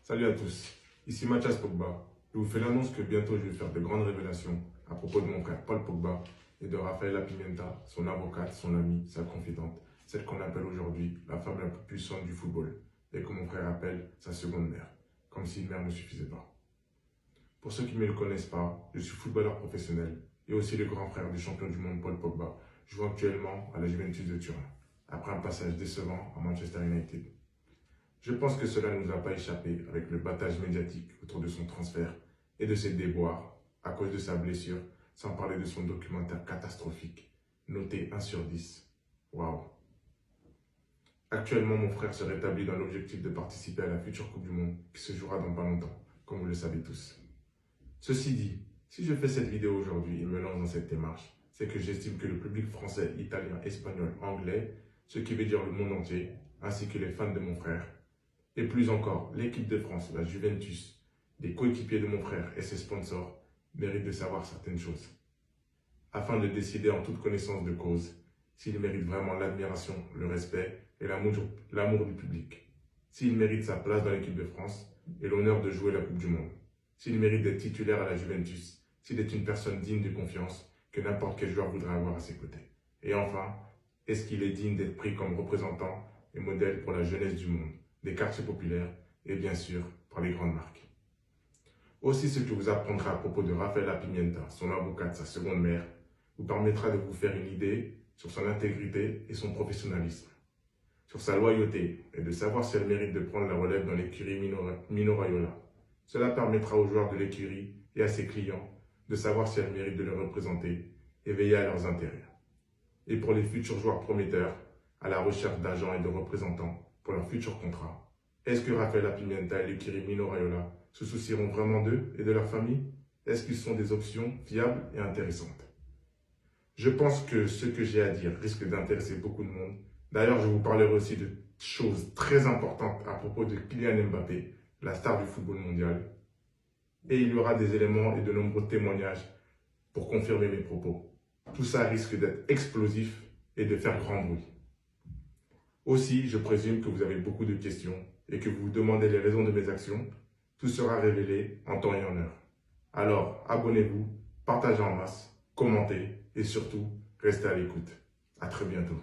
Salut à tous, ici Mathias Pogba. Je vous fais l'annonce que bientôt je vais faire de grandes révélations à propos de mon frère Paul Pogba et de Rafaela Pimenta, son avocate, son amie, sa confidente, celle qu'on appelle aujourd'hui la femme la plus puissante du football et que mon frère appelle sa seconde mère, comme si une mère ne suffisait pas. Pour ceux qui ne me le connaissent pas, je suis footballeur professionnel et aussi le grand frère du champion du monde Paul Pogba, jouant actuellement à la Juventus de Turin, après un passage décevant à Manchester United. Je pense que cela ne nous a pas échappé avec le battage médiatique autour de son transfert et de ses déboires à cause de sa blessure, sans parler de son documentaire catastrophique, noté 1 sur 10. Waouh! Actuellement, mon frère se rétablit dans l'objectif de participer à la future Coupe du Monde qui se jouera dans pas longtemps, comme vous le savez tous. Ceci dit, si je fais cette vidéo aujourd'hui et me lance dans cette démarche, c'est que j'estime que le public français, italien, espagnol, anglais, ce qui veut dire le monde entier, ainsi que les fans de mon frère, et plus encore, l'équipe de France, la Juventus, les coéquipiers de mon frère et ses sponsors méritent de savoir certaines choses, afin de décider en toute connaissance de cause s'il mérite vraiment l'admiration, le respect et l'amour du public, s'il mérite sa place dans l'équipe de France et l'honneur de jouer la Coupe du Monde, s'il mérite d'être titulaire à la Juventus, s'il est une personne digne de confiance que n'importe quel joueur voudrait avoir à ses côtés. Et enfin, est-ce qu'il est digne d'être pris comme représentant et modèle pour la jeunesse du monde, des quartiers populaires et bien sûr par les grandes marques. Aussi, ce que vous apprendrez à propos de Rafaela Pimenta, son avocate, sa seconde mère, vous permettra de vous faire une idée sur son intégrité et son professionnalisme, sur sa loyauté et de savoir si elle mérite de prendre la relève dans l'écurie Mino Raiola. Cela permettra aux joueurs de l'écurie et à ses clients de savoir si elle mérite de les représenter et veiller à leurs intérêts. Et pour les futurs joueurs prometteurs, à la recherche d'agents et de représentants pour leur futur contrat, est-ce que Rafaela Pimenta et l'écurie Mino Raiola se soucieront vraiment d'eux et de leur famille? Est-ce qu'ils sont des options fiables et intéressantes? Je pense que ce que j'ai à dire risque d'intéresser beaucoup de monde. D'ailleurs, je vous parlerai aussi de choses très importantes à propos de Kylian Mbappé, la star du football mondial. Et il y aura des éléments et de nombreux témoignages pour confirmer mes propos. Tout ça risque d'être explosif et de faire grand bruit. Aussi, je présume que vous avez beaucoup de questions et que vous vous demandez les raisons de mes actions. Tout sera révélé en temps et en heure. Alors, abonnez-vous, partagez en masse, commentez et surtout, restez à l'écoute. À très bientôt.